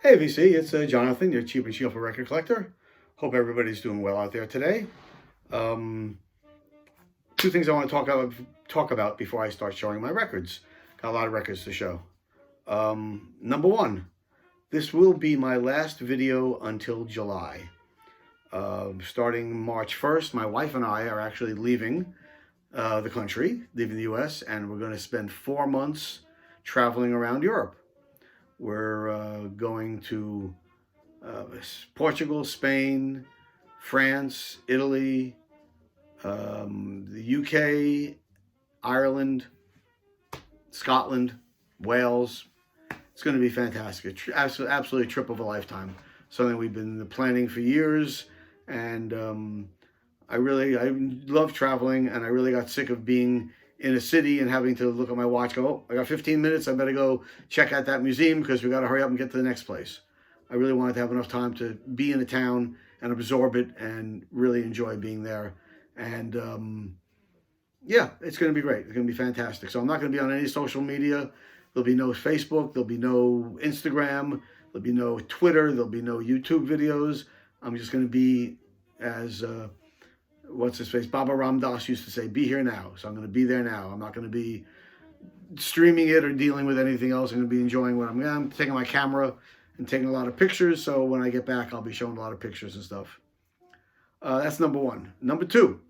Hey VC, it's Jonathan, your cheap and cheerful record collector. Hope everybody's doing well out there today. Two things I want to talk about before I start showing my records. Got a lot of records to show. Number one, this will be my last video until July. Starting March 1st, my wife and I are actually leaving the country, leaving the US, and we're going to spend 4 months traveling around Europe. We're going to Portugal, Spain, France, Italy, the UK, Ireland, Scotland, Wales. It's going to be fantastic. Absolutely a trip of a lifetime. Something we've been planning for years, and I love traveling, and I really got sick of being in a city and having to look at my watch, go, oh, I got 15 minutes, I better go check out that museum because we got to hurry up and get to the next place. I really wanted to have enough time to be in a town and absorb it and really enjoy being there. And yeah, it's going to be great. It's going to be fantastic. So I'm not going to be on any social media. There'll be no Facebook. There'll be no Instagram. There'll be no Twitter. There'll be no YouTube videos. I'm just going to be as... what's his face? Baba Ram Dass used to say, be here now. So I'm going to be there now. I'm not going to be streaming it or dealing with anything else. I'm going to be enjoying what I'm taking my camera and taking a lot of pictures. So when I get back, I'll be showing a lot of pictures and stuff. That's number one. Number two,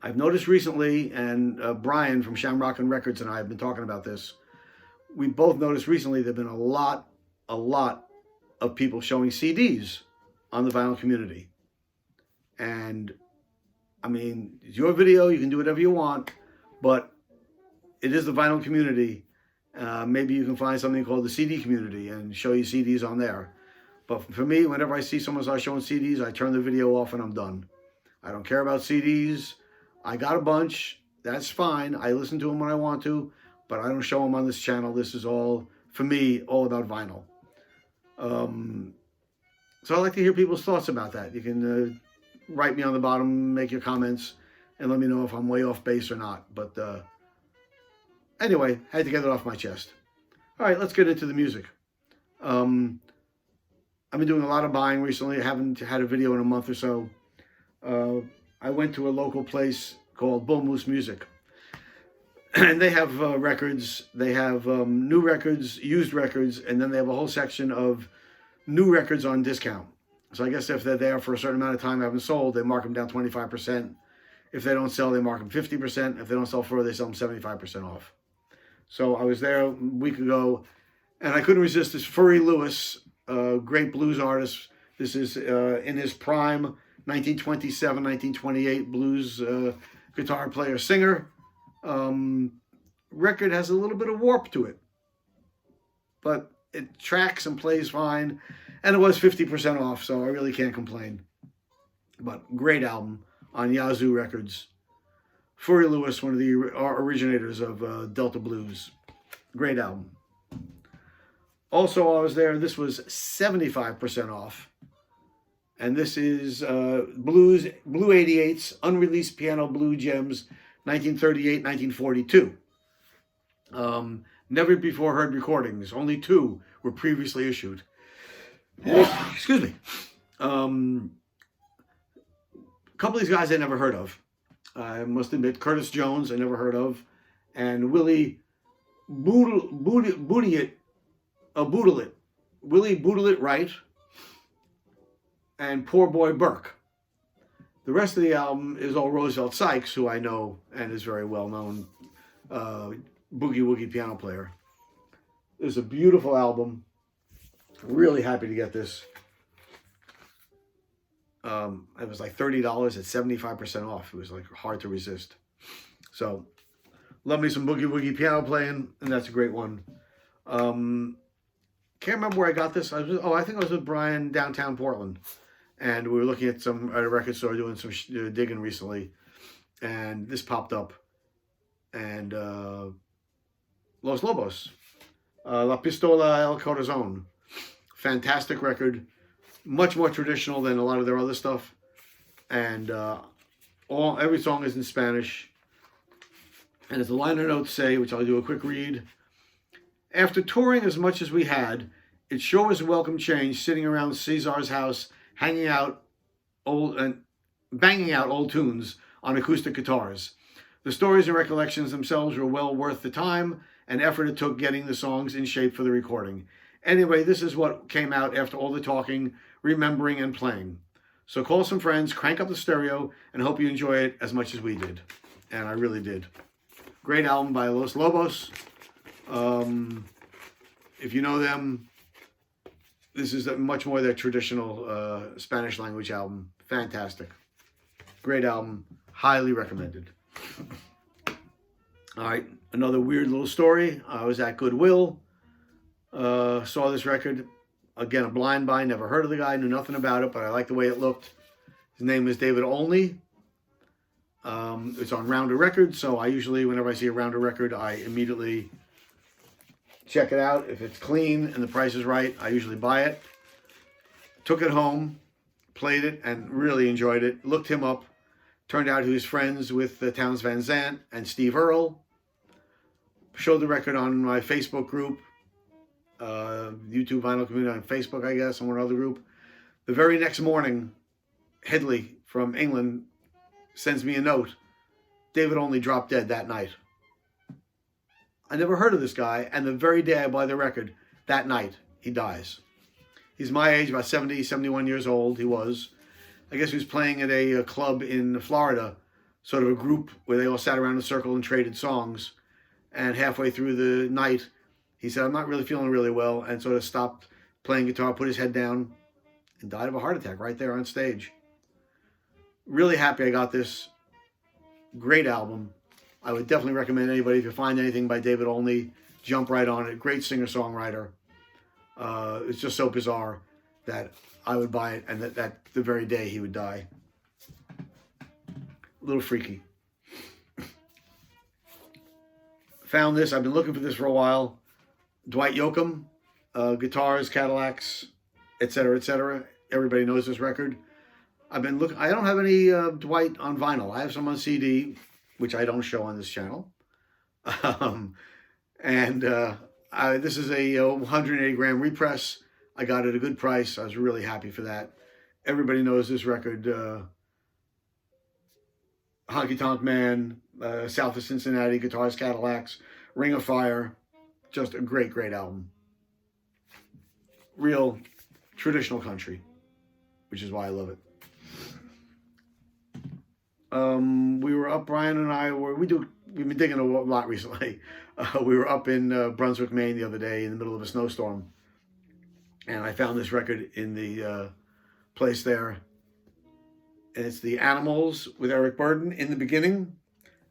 I've noticed recently, and Brian from Shamrock and Records and I have been talking about this. We both noticed recently there have been a lot of people showing CDs on the vinyl community. And I mean, it's your video, you can do whatever you want, but it is the vinyl community. Maybe you can find something called the CD community and show you CDs on there. But for me, whenever I see someone start showing CDs, I turn the video off and I'm done. I don't care about CDs. I got a bunch. That's fine. I listen to them when I want to, but I don't show them on this channel. This is all, for me, all about vinyl. So I'd like to hear people's thoughts about that. You can... write me on the bottom, make your comments, and let me know if I'm way off base or not. But anyway, I had to get it off my chest. All right, let's get into the music. I've been doing a lot of buying recently. I haven't had a video in a month or so. I went to a local place called Bull Moose Music. And they have records. They have new records, used records, and then they have a whole section of new records on discount. So I guess if they're there for a certain amount of time, haven't sold, they mark them down 25%. If they don't sell, they mark them 50%. If they don't sell further, they sell them 75% off. So I was there a week ago, and I couldn't resist this Furry Lewis, great blues artist. This is in his prime, 1927, 1928 blues guitar player, singer. Record has a little bit of warp to it, but it tracks and plays fine. And it was 50% off, so I really can't complain. But great album on Yazoo Records. Furry Lewis, one of the originators of Delta Blues. Great album. Also, while I was there, this was 75% off. And this is Blue 88's Unreleased Piano Blue Gems, 1938, 1942. Never before heard recordings. Only 2 were previously issued. Excuse me. A couple of these guys I never heard of. I must admit, Curtis Jones I never heard of, and Willie Boodle-It Wright, and Poor Boy Burke. The rest of the album is all Roosevelt Sykes, who I know and is very well known boogie-woogie piano player. It's a beautiful album. Really happy to get this. It was like $30 at 75% off. It was like hard to resist. So, love me some boogie woogie piano playing, and that's a great one. Can't remember where I got this. I think I was with Brian downtown Portland, and we were looking at a record store doing some digging recently, and this popped up, and Los Lobos, La Pistola El Corazon. Fantastic record, much more traditional than a lot of their other stuff, and every song is in Spanish. And as the liner notes say, which I'll do a quick read, after touring as much as we had, It sure was a welcome change sitting around Cesar's house, hanging out old and banging out old tunes on acoustic guitars. The stories and recollections themselves were well worth the time and effort it took getting the songs in shape for the recording. Anyway, this is what came out after all the talking, remembering, and playing. So call some friends, crank up the stereo, and hope you enjoy it as much as we did. And I really did. Great album by Los Lobos. If you know them, this is much more their traditional Spanish language album. Fantastic. Great album. Highly recommended. All right, another weird little story. I was at Goodwill. Saw this record. Again, a blind buy. Never heard of the guy. Knew nothing about it, but I liked the way it looked. His name is David Onley. It's on Rounder Records, so I usually, whenever I see a Rounder record, I immediately check it out. If it's clean and the price is right, I usually buy it. Took it home, played it, and really enjoyed it. Looked him up. Turned out he was friends with Townes Van Zandt and Steve Earle. Showed the record on my Facebook group, YouTube Vinyl Community on Facebook, I guess, and one other group. The very next morning, Headley from England sends me a note. David Onley dropped dead that night. I never heard of this guy, and the very day I buy the record, that night, he dies. He's my age, about 70, 71 years old, he was. I guess he was playing at a club in Florida, sort of a group where they all sat around in a circle and traded songs. And halfway through the night, he said, I'm not really feeling really well, and sort of stopped playing guitar, put his head down, and died of a heart attack right there on stage. Really happy I got this. Great album. I would definitely recommend anybody, if you find anything by David Onley, jump right on it. Great singer-songwriter. It's just so bizarre that I would buy it, and that the very day he would die. A little freaky. Found this. I've been looking for this for a while. Dwight Yoakam, guitars, Cadillacs, etc., etc. Everybody knows this record. I've been looking. I don't have any Dwight on vinyl. I have some on CD, which I don't show on this channel. This is a 180 gram repress. I got it at a good price. I was really happy for that. Everybody knows this record. Honky Tonk Man, South of Cincinnati, Guitars, Cadillacs, Ring of Fire. Just a great, great album. Real traditional country, which is why I love it. We were up, Brian and I were, we've been digging a lot recently. We were up in Brunswick, Maine the other day in the middle of a snowstorm. And I found this record in the place there. And it's The Animals with Eric Burdon in the beginning.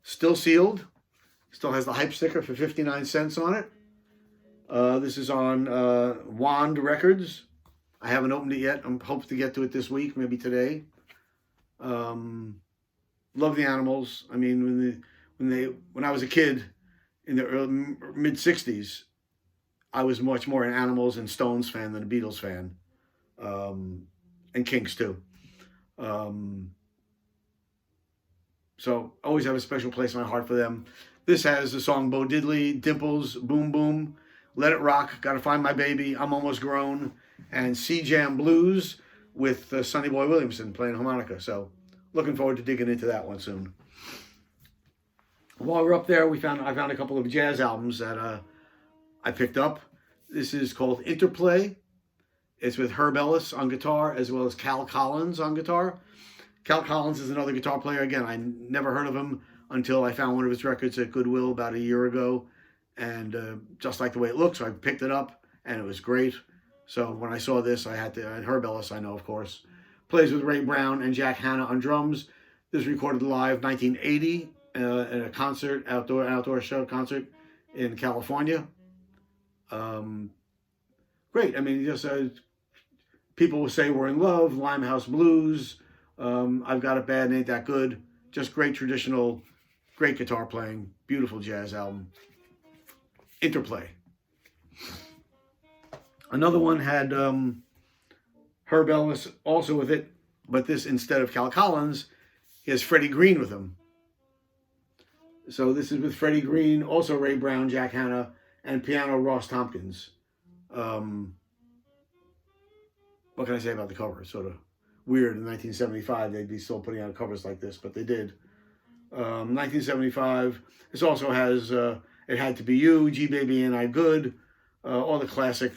Still sealed. Still has the hype sticker for 59 cents on it. This is on Wand Records. I haven't opened it yet. I'm hoping to get to it this week, maybe today. Love The Animals. I mean, when I was a kid in the mid 60s, I was much more an Animals and Stones fan than a Beatles fan, and Kinks too. So always have a special place in my heart for them. This has the song Bo Diddley, Dimples, Boom Boom, Let It Rock, Gotta Find My Baby, I'm Almost Grown, and Sea Jam Blues with Sonny Boy Williamson playing harmonica. So looking forward to digging into that one soon. While we're up there, I found a couple of jazz albums that I picked up. This is called Interplay. It's with Herb Ellis on guitar, as well as Cal Collins on guitar. Cal Collins is another guitar player. Again, I never heard of him until I found one of his records at Goodwill about a year ago. And just like the way it looks, so I picked it up, and it was great. So when I saw this, I had to, and Herb Ellis, I know, of course. Plays with Ray Brown and Jack Hanna on drums. This was recorded live 1980 at a concert, outdoor show concert in California. Great. I mean, just people will say We're in Love, Limehouse Blues, I've Got It Bad and Ain't That Good. Just great traditional, great guitar playing, beautiful jazz album. Interplay. Another one had Herb Ellis also with it, but this, instead of Cal Collins, he has Freddie Green with him. So this is with Freddie Green, also Ray Brown, Jack Hanna, and piano Ross Tompkins. what can I say about the cover? It's sort of weird. In 1975, they'd be still putting out covers like this, but they did. 1975. This also has It Had to Be You, G Baby Ain't I Good, all the classic,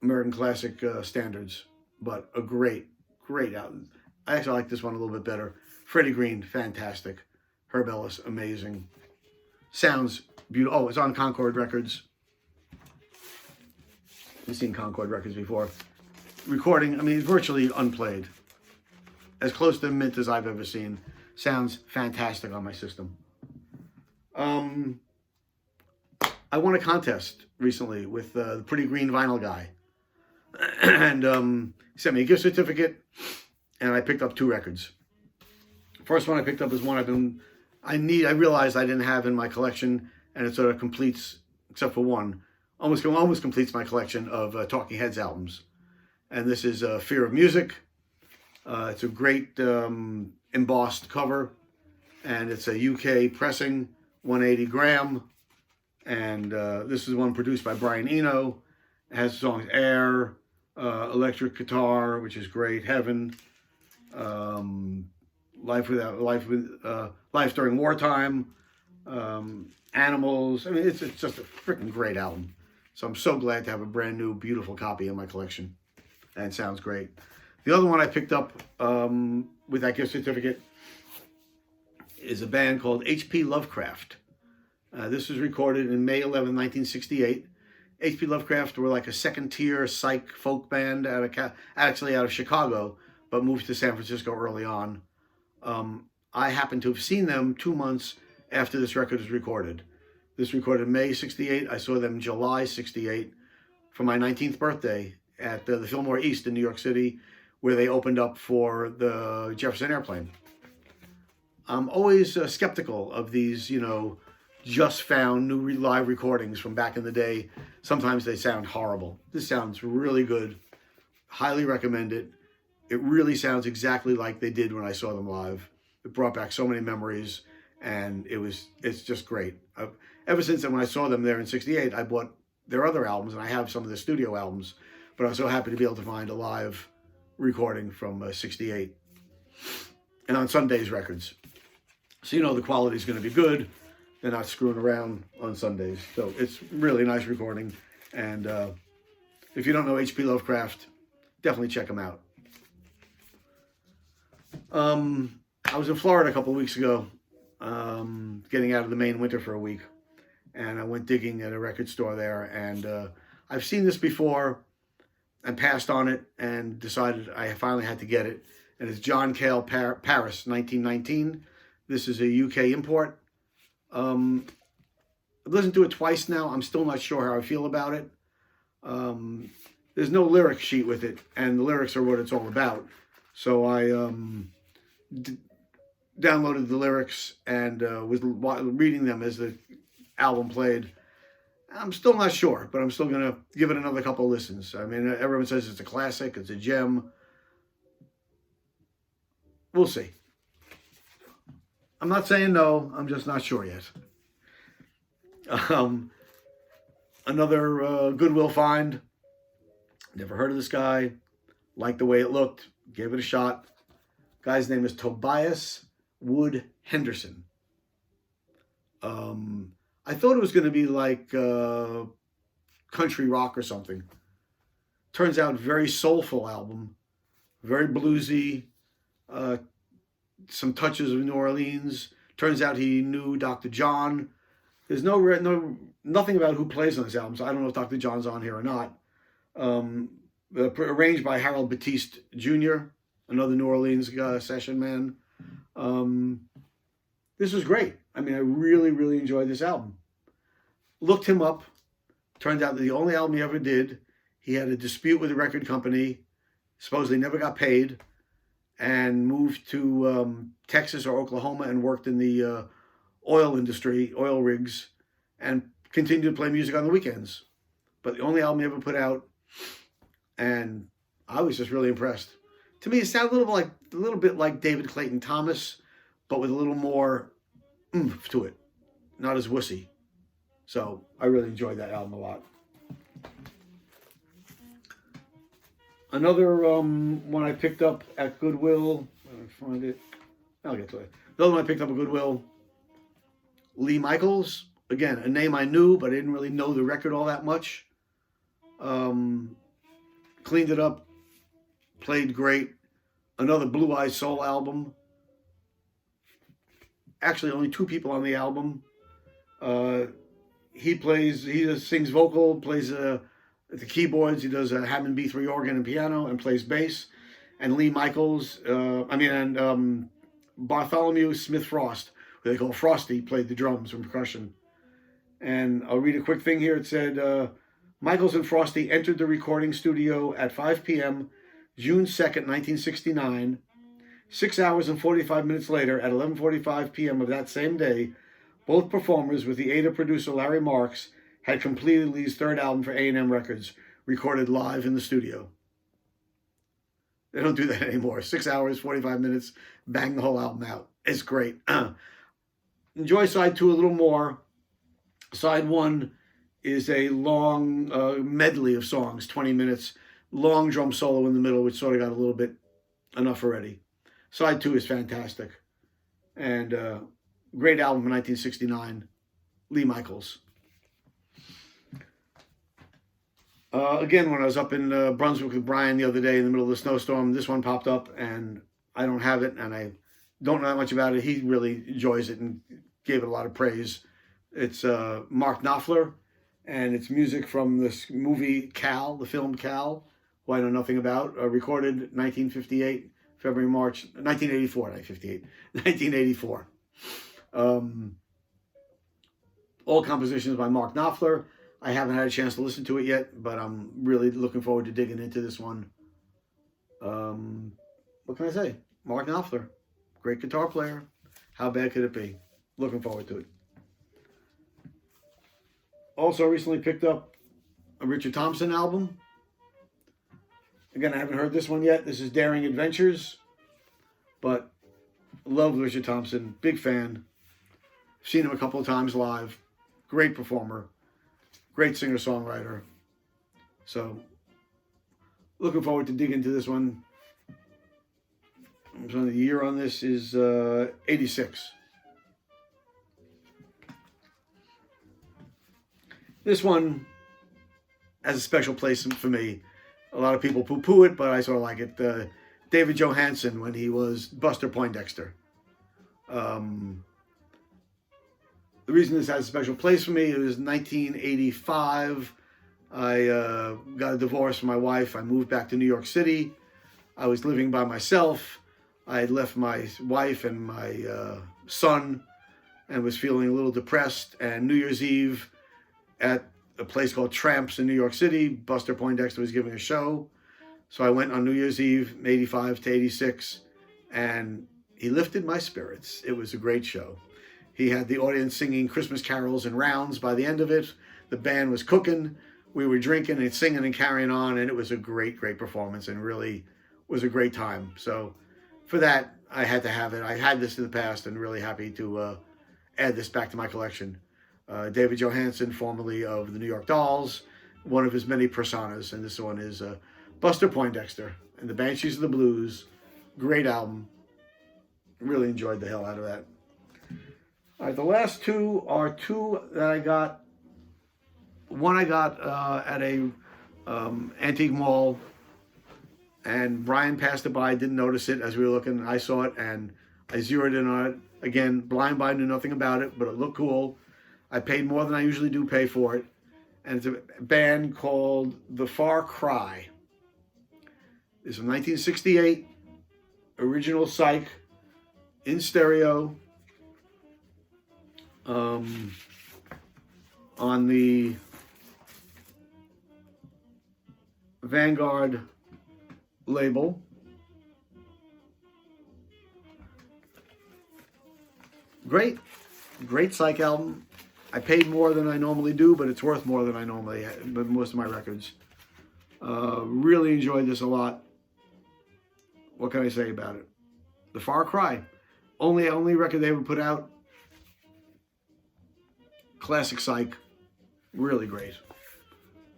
American classic standards, but a great album. I actually like this one a little bit better. Freddie Green, fantastic. Herb Ellis, amazing. Sounds beautiful. Oh, it's on Concord Records. You've seen Concord Records before. Recording, I mean, it's virtually unplayed. As close to mint as I've ever seen. Sounds fantastic on my system. I won a contest recently with the Pretty Green Vinyl guy. And he sent me a gift certificate, and I picked up 2 records. First one I picked up is one I realized I didn't have in my collection, and it sort of completes, except for one, almost completes my collection of Talking Heads albums. And this is Fear of Music. It's a great embossed cover, and it's a UK pressing, 180 gram. And this is one produced by Brian Eno. It has songs Air, Electric Guitar, which is great, Heaven, Life During Wartime, Animals. I mean, it's just a freaking great album. So I'm so glad to have a brand new, beautiful copy in my collection. And it sounds great. The other one I picked up with that gift certificate is a band called H.P. Lovecraft. This was recorded in May 11, 1968. H.P. Lovecraft were like a second-tier psych folk band actually out of Chicago, but moved to San Francisco early on. I happened to have seen them 2 months after this record was recorded. This recorded May 68. I saw them July 68 for my 19th birthday at the Fillmore East in New York City, where they opened up for the Jefferson Airplane. I'm always skeptical of these, just found new live recordings from back in the day. Sometimes they sound horrible. This sounds really good. Highly recommend it. It really sounds exactly like they did when I saw them live. It brought back so many memories, and it's just great. Ever since then, when I saw them there in '68, I bought their other albums, and I have some of their studio albums, but I was so happy to be able to find a live recording from '68 and on Sunday's records. So the quality is going to be good. They're not screwing around on Sundays. So it's really nice recording. And if you don't know H.P. Lovecraft, definitely check them out. I was in Florida a couple of weeks ago, getting out of the Maine winter for a week. And I went digging at a record store there. And I've seen this before and passed on it and decided I finally had to get it. And it's John Cale, Paris, 1919. This is a UK import. I've listened to it twice now. I'm still not sure how I feel about it. There's no lyric sheet with it, and the lyrics are what it's all about. So I downloaded the lyrics and was reading them as the album played. I'm still not sure, but I'm still going to give it another couple of listens. I mean, everyone says it's a classic, it's a gem. We'll see. I'm not saying no, I'm just not sure yet. Another Goodwill find. Never heard of this guy. Liked the way it looked. Gave it a shot. Guy's name is Tobias Wood Henderson. I thought it was going to be like country rock or something. Turns out very soulful album. Very bluesy. Some touches of New Orleans. Turns out he knew Dr. John. There's nothing about who plays on this album, so I don't know if Dr. John's on here or not. Arranged by Harold Batiste Jr., another New Orleans session man. This was great. I mean, I really, really enjoyed this album. Looked him up. Turned out that the only album he ever did, he had a dispute with the record company, supposedly never got paid, and moved to Texas or Oklahoma and worked in the oil industry, oil rigs, and continued to play music on the weekends. But the only album he ever put out, and I was just really impressed. To me, it sounded a little bit like David Clayton Thomas, but with a little more oomph to it, not as wussy. So I really enjoyed that album a lot. Another one I picked up at Goodwill. I'll find it. I'll get to it. The other one I picked up at Goodwill. Lee Michaels. Again, a name I knew, but I didn't really know the record all that much. Cleaned it up. Played great. Another Blue Eyes Soul album. Actually, only 2 people on the album. He just sings vocal, plays the keyboards. He does a Hammond B3 organ and piano, and plays bass. And Lee Michaels, Bartholomew Smith Frost, who they call Frosty, played the drums and percussion. And I'll read a quick thing here. It said, Michaels and Frosty entered the recording studio at 5 p.m., June 2nd, 1969. 6 hours and 45 minutes later, at 11:45 p.m. of that same day, both performers, with the aid of producer Larry Marks, had completed Lee's 3rd album for A&M Records, recorded live in the studio. They don't do that anymore. 6 hours, 45 minutes, bang the whole album out. It's great. Enjoy side 2 a little more. Side 1 is a long medley of songs, 20 minutes, long drum solo in the middle, which sort of got a little bit enough already. Side 2 is fantastic. And great album from 1969, Lee Michaels. Again, when I was up in Brunswick with Brian the other day in the middle of the snowstorm, this one popped up, and I don't have it, and I don't know that much about it. He really enjoys it and gave it a lot of praise. It's MarkKnopfler, and it's music from this movie Cale, the film Cale, who I know nothing about, recorded 1958, February, March, 1984, 1984. All compositions by MarkKnopfler. I haven't had a chance to listen to it yet, but I'm really looking forward to digging into this one. What can I say? MarkKnopfler, great guitar player. How bad could it be? Looking forward to it. Also recently picked up a Richard Thompson album. Again, I haven't heard this one yet. This is Daring Adventures, but love Richard Thompson. Big fan. Seen him a couple of times live. Great performer. Great singer-songwriter. So, looking forward to digging into this one. So the year on this is 86. This one has a special place for me. A lot of people poo-poo it, but I sort of like it. David Johansen, when he was Buster Poindexter. The reason this has a special place for me, it was 1985. I got a divorce from my wife. I moved back to New York City. I was living by myself. I had left my wife and my son and was feeling a little depressed. And New Year's Eve at a place called Tramps in New York City, Buster Poindexter was giving a show. So I went on New Year's Eve, 85 to 86, and he lifted my spirits. It was a great show. He had the audience singing Christmas carols and rounds by the end of it. The band was cooking. We were drinking and singing and carrying on, and it was a great, great performance and really was a great time. So for that, I had to have it. I had this in the past and really happy to add this back to my collection. David Johansen, formerly of the New York Dolls, one of his many personas, and this one is Buster Poindexter and the Banshees of the Blues. Great album. Really enjoyed the hell out of that. All right, the last 2 are 2 that I got. One I got at a antique mall, and Brian passed it by, didn't notice it as we were looking. I saw it, and I zeroed in on it. Again, blind buy, knew nothing about it, but it looked cool. I paid more than I usually do pay for it. And it's a band called The Far Cry. It's from 1968, original Psych, in stereo. On the Vanguard label. Great Psych album. I paid more than I normally do, but it's worth more than I normally have, but most of my records. Really enjoyed this a lot. What can I say about it? The Far Cry. Only record they ever put out. Classic Psych. Really great.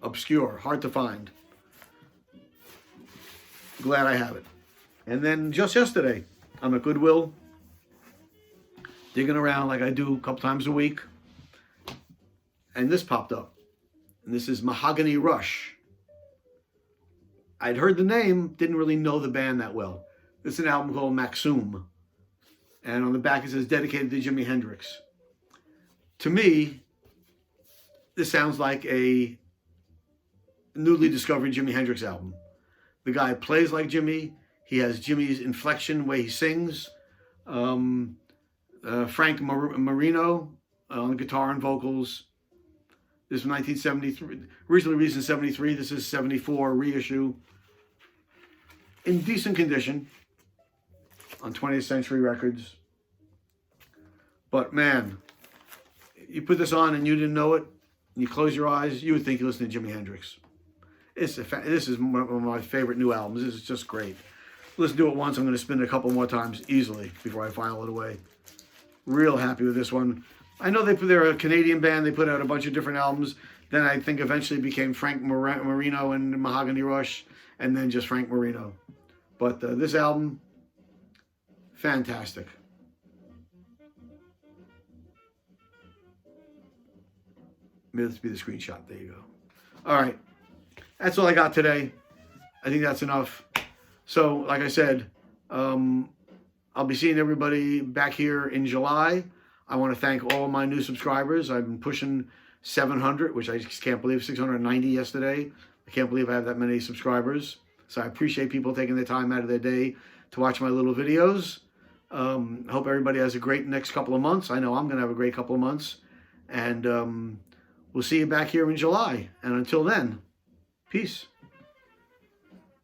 Obscure. Hard to find. glad I have it. And then just yesterday, I'm at Goodwill, digging around like I do a couple times a week, and this popped up. And this is Mahogany Rush. I'd heard the name, didn't really know the band that well. This is an album called Maxum. And on the back it says, dedicated to Jimi Hendrix. To me, this sounds like a newly discovered Jimi Hendrix album. The guy plays like Jimi. He has Jimmy's inflection, the way he sings. Frank Marino on guitar and vocals. This is 1973. Originally released in 73. This is 74 reissue. In decent condition on 20th Century Records. But man, you put this on and you didn't know it, and you close your eyes, you would think you listen to Jimi Hendrix. This is one of my favorite new albums. This is just great. Listen to it once, I'm going to spin it a couple more times easily before I file it away. Real happy with this one. I know they're a Canadian band. They put out a bunch of different albums. Then I think eventually became Frank Marino and Mahogany Rush, and then just Frank Marino. But this album, fantastic. Maybe this be the screenshot. There you go. All right. That's all I got today. I think that's enough. So, like I said, I'll be seeing everybody back here in July. I want to thank all my new subscribers. I've been pushing 700, which I just can't believe, 690 yesterday. I can't believe I have that many subscribers. So I appreciate people taking the time out of their day to watch my little videos. I hope everybody has a great next couple of months. I know I'm going to have a great couple of months. And we'll see you back here in July. And until then, peace.